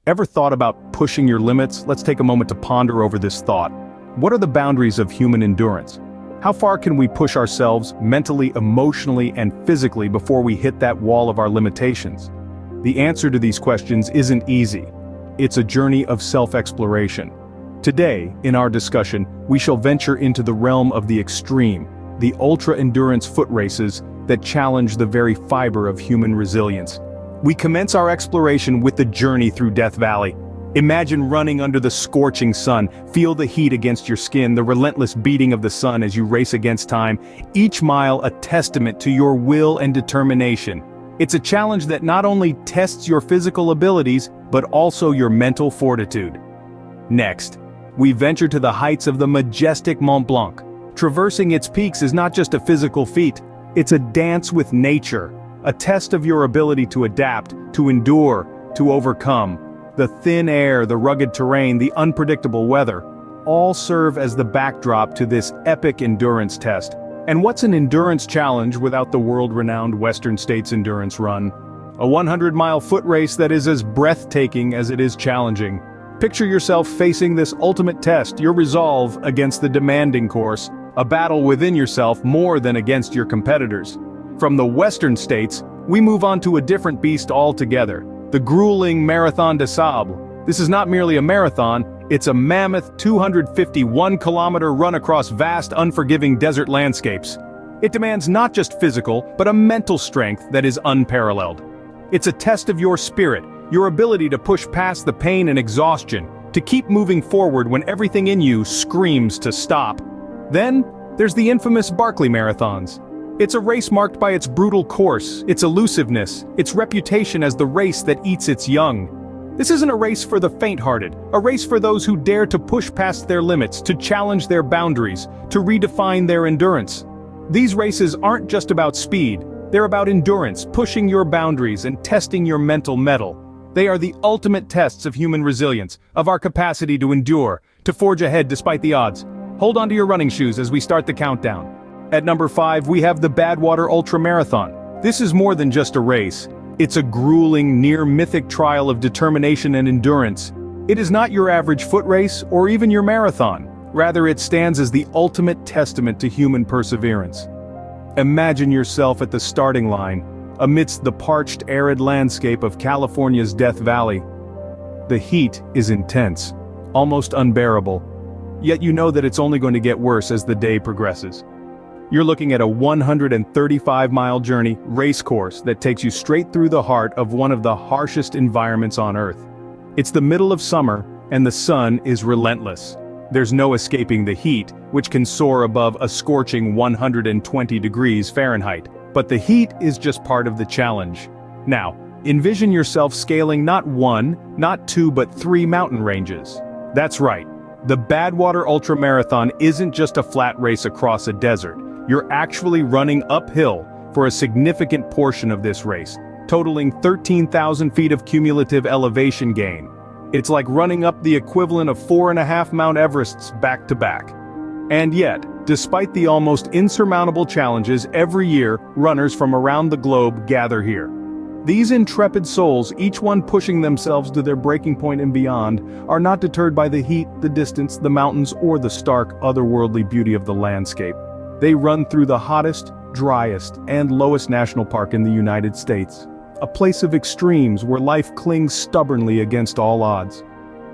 Ever thought about pushing your limits? Let's take a moment to ponder over this thought. What are the boundaries of human endurance? How far can we push ourselves mentally, emotionally, and physically before we hit that wall of our limitations? The answer to these questions isn't easy. It's a journey of self-exploration. Today, in our discussion, we shall venture into the realm of the extreme, the ultra-endurance foot races that challenge the very fiber of human resilience. We commence our exploration with the journey through Death Valley. Imagine running under the scorching sun, feel the heat against your skin, the relentless beating of the sun as you race against time, each mile a testament to your will and determination. It's a challenge that not only tests your physical abilities, but also your mental fortitude. Next, we venture to the heights of the majestic Mont Blanc. Traversing its peaks is not just a physical feat, it's a dance with nature, a test of your ability to adapt, to endure, to overcome. The thin air, the rugged terrain, the unpredictable weather, all serve as the backdrop to this epic endurance test. And what's an endurance challenge without the world-renowned Western States Endurance Run? A 100-mile foot race that is as breathtaking as it is challenging. Picture yourself facing this ultimate test, your resolve against the demanding course, a battle within yourself more than against your competitors. From the Western States, we move on to a different beast altogether, the grueling Marathon des Sables. This is not merely a marathon, it's a mammoth 251-kilometer run across vast, unforgiving desert landscapes. It demands not just physical, but a mental strength that is unparalleled. It's a test of your spirit, your ability to push past the pain and exhaustion, to keep moving forward when everything in you screams to stop. Then, there's the infamous Barkley Marathons. It's a race marked by its brutal course, its elusiveness, its reputation as the race that eats its young. This isn't a race for the faint-hearted, a race for those who dare to push past their limits, to challenge their boundaries, to redefine their endurance. These races aren't just about speed, they're about endurance, pushing your boundaries and testing your mental mettle. They are the ultimate tests of human resilience, of our capacity to endure, to forge ahead despite the odds. Hold on to your running shoes as we start the countdown. At number 5, we have the Badwater Ultramarathon. This is more than just a race. It's a grueling, near-mythic trial of determination and endurance. It is not your average foot race or even your marathon. Rather, it stands as the ultimate testament to human perseverance. Imagine yourself at the starting line, amidst the parched, arid landscape of California's Death Valley. The heat is intense, almost unbearable. Yet you know that it's only going to get worse as the day progresses. You're looking at a 135-mile journey race course that takes you straight through the heart of one of the harshest environments on Earth. It's the middle of summer, and the sun is relentless. There's no escaping the heat, which can soar above a scorching 120 degrees Fahrenheit. But the heat is just part of the challenge. Now, envision yourself scaling not 1, not 2, but 3 mountain ranges. That's right. The Badwater Ultramarathon isn't just a flat race across a desert. You're actually running uphill for a significant portion of this race, totaling 13,000 feet of cumulative elevation gain. It's like running up the equivalent of 4.5 Mount Everests back to back. And yet, despite the almost insurmountable challenges, every year, runners from around the globe gather here. These intrepid souls, each one pushing themselves to their breaking point and beyond, are not deterred by the heat, the distance, the mountains, or the stark, otherworldly beauty of the landscape. They run through the hottest, driest, and lowest national park in the United States, a place of extremes where life clings stubbornly against all odds.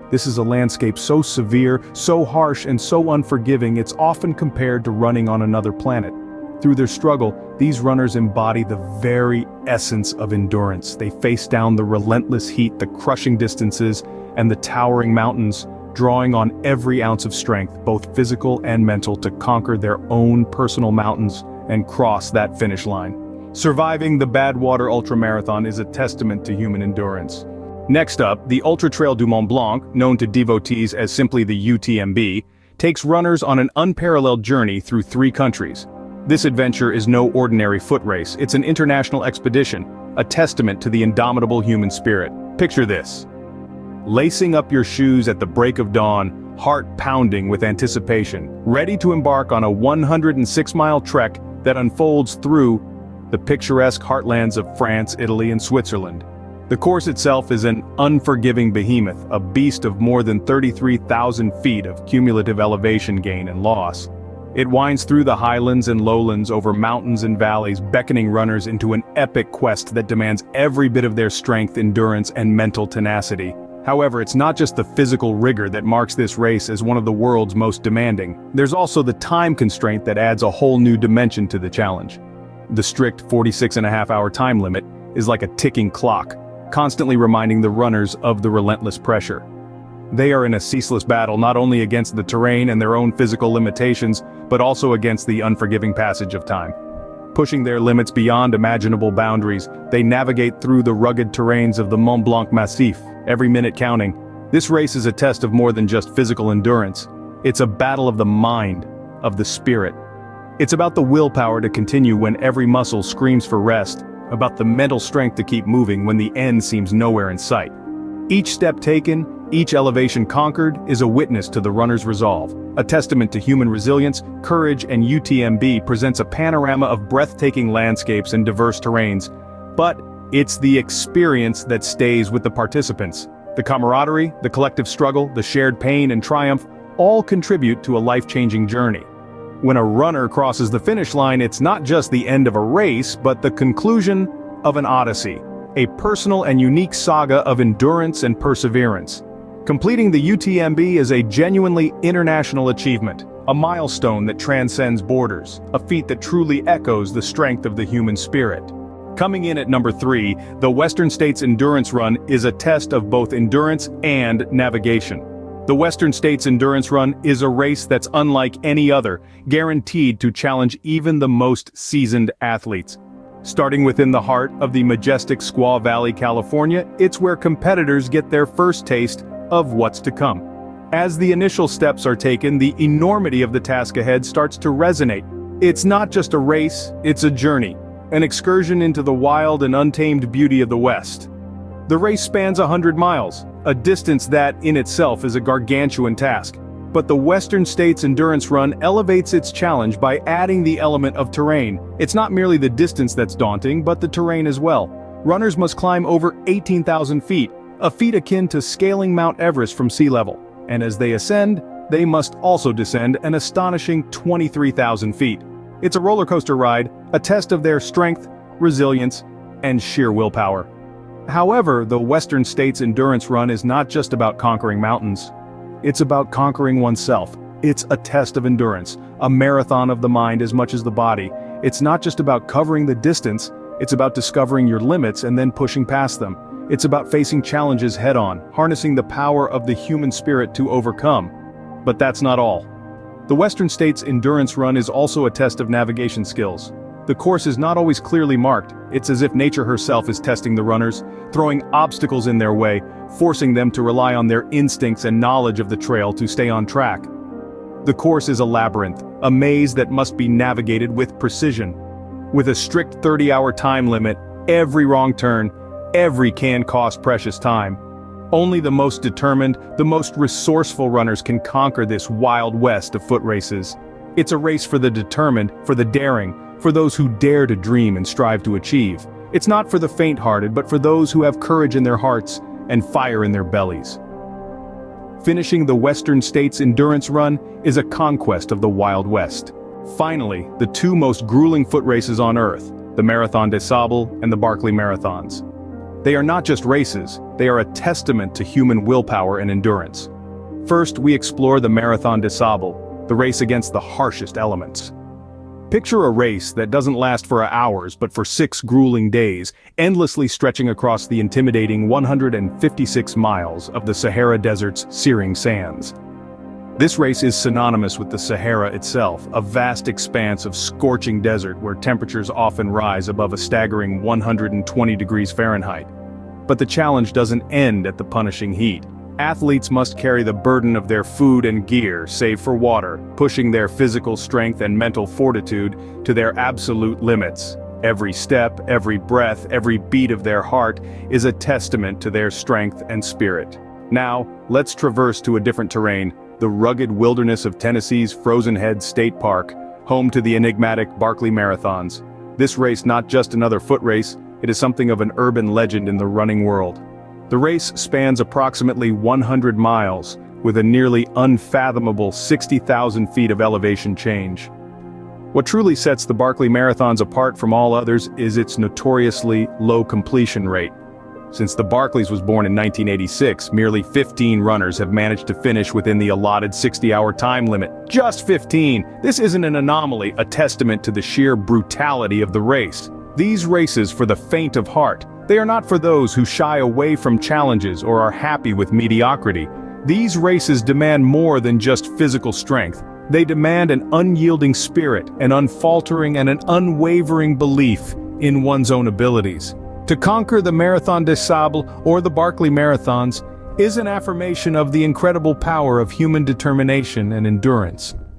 This is a landscape so severe, so harsh, and so unforgiving it's often compared to running on another planet. Through their struggle, these runners embody the very essence of endurance. They face down the relentless heat, the crushing distances, and the towering mountains, drawing on every ounce of strength, both physical and mental, to conquer their own personal mountains and cross that finish line. Surviving the Badwater Ultramarathon is a testament to human endurance. Next up, the Ultra Trail du Mont Blanc, known to devotees as simply the UTMB, takes runners on an unparalleled journey through 3 countries. This adventure is no ordinary foot race, it's an international expedition, a testament to the indomitable human spirit. Picture this. Lacing up your shoes at the break of dawn, heart pounding with anticipation, ready to embark on a 106-mile trek that unfolds through the picturesque heartlands of France, Italy, and Switzerland. The course itself is an unforgiving behemoth, a beast of more than 33,000 feet of cumulative elevation gain and loss. It winds through the highlands and lowlands, over mountains and valleys, beckoning runners into an epic quest that demands every bit of their strength, endurance, and mental tenacity. However, it's not just the physical rigor that marks this race as one of the world's most demanding. There's also the time constraint that adds a whole new dimension to the challenge. The strict 46.5-hour time limit is like a ticking clock, constantly reminding the runners of the relentless pressure. They are in a ceaseless battle not only against the terrain and their own physical limitations, but also against the unforgiving passage of time. Pushing their limits beyond imaginable boundaries, they navigate through the rugged terrains of the Mont Blanc Massif, every minute counting. This race is a test of more than just physical endurance. It's a battle of the mind, of the spirit. It's about the willpower to continue when every muscle screams for rest, about the mental strength to keep moving when the end seems nowhere in sight. Each step taken, each elevation conquered, is a witness to the runner's resolve, a testament to human resilience, courage, and UTMB presents a panorama of breathtaking landscapes and diverse terrains. But it's the experience that stays with the participants. The camaraderie, the collective struggle, the shared pain and triumph all contribute to a life-changing journey. When a runner crosses the finish line, it's not just the end of a race, but the conclusion of an odyssey, a personal and unique saga of endurance and perseverance. Completing the UTMB is a genuinely international achievement, a milestone that transcends borders, a feat that truly echoes the strength of the human spirit. Coming in at number 3, the Western States Endurance Run is a test of both endurance and navigation. The Western States Endurance Run is a race that's unlike any other, guaranteed to challenge even the most seasoned athletes. Starting within the heart of the majestic Squaw Valley, California, it's where competitors get their first taste of what's to come. As the initial steps are taken, the enormity of the task ahead starts to resonate. It's not just a race, it's a journey, an excursion into the wild and untamed beauty of the West. The race spans 100 miles, a distance that in itself is a gargantuan task. But the Western States Endurance Run elevates its challenge by adding the element of terrain. It's not merely the distance that's daunting, but the terrain as well. Runners must climb over 18,000 feet, a feat akin to scaling Mount Everest from sea level. And as they ascend, they must also descend an astonishing 23,000 feet. It's a roller coaster ride, a test of their strength, resilience, and sheer willpower. However, the Western States Endurance Run is not just about conquering mountains. It's about conquering oneself. It's a test of endurance, a marathon of the mind as much as the body. It's not just about covering the distance, it's about discovering your limits and then pushing past them. It's about facing challenges head-on, harnessing the power of the human spirit to overcome. But that's not all. The Western States Endurance Run is also a test of navigation skills. The course is not always clearly marked. It's as if nature herself is testing the runners, throwing obstacles in their way, forcing them to rely on their instincts and knowledge of the trail to stay on track. The course is a labyrinth, a maze that must be navigated with precision. With a strict 30-hour time limit, every wrong turn, every can cost precious time. Only the most determined, the most resourceful runners can conquer this wild west of foot races. It's a race for the determined, for the daring, for those who dare to dream and strive to achieve. It's not for the faint-hearted, but for those who have courage in their hearts and fire in their bellies. Finishing the Western States Endurance Run is a conquest of the Wild West. Finally, the two most grueling foot races on Earth, the Marathon des Sables and the Barkley Marathons. They are not just races, they are a testament to human willpower and endurance. First, we explore the Marathon des Sables, the race against the harshest elements. Picture a race that doesn't last for hours but for 6 grueling days, endlessly stretching across the intimidating 156 miles of the Sahara Desert's searing sands. This race is synonymous with the Sahara itself, a vast expanse of scorching desert where temperatures often rise above a staggering 120 degrees Fahrenheit. But the challenge doesn't end at the punishing heat. Athletes must carry the burden of their food and gear, save for water, pushing their physical strength and mental fortitude to their absolute limits. Every step, every breath, every beat of their heart is a testament to their strength and spirit. Now, let's traverse to a different terrain, the rugged wilderness of Tennessee's Frozen Head State Park, home to the enigmatic Barkley Marathons. This race not just another foot race, It is something of an urban legend in the running world. The race spans approximately 100 miles, with a nearly unfathomable 60,000 feet of elevation change. What truly sets the Barkley Marathons apart from all others is its notoriously low completion rate. Since the Barkleys was born in 1986, merely 15 runners have managed to finish within the allotted 60-hour time limit. Just 15! This isn't an anomaly, a testament to the sheer brutality of the race. These races for the faint of heart. They are not for those who shy away from challenges or are happy with mediocrity. These races demand more than just physical strength. They demand an unyielding spirit, an unfaltering and an unwavering belief in one's own abilities. To conquer the Marathon des Sables or the Barkley Marathons is an affirmation of the incredible power of human determination and endurance.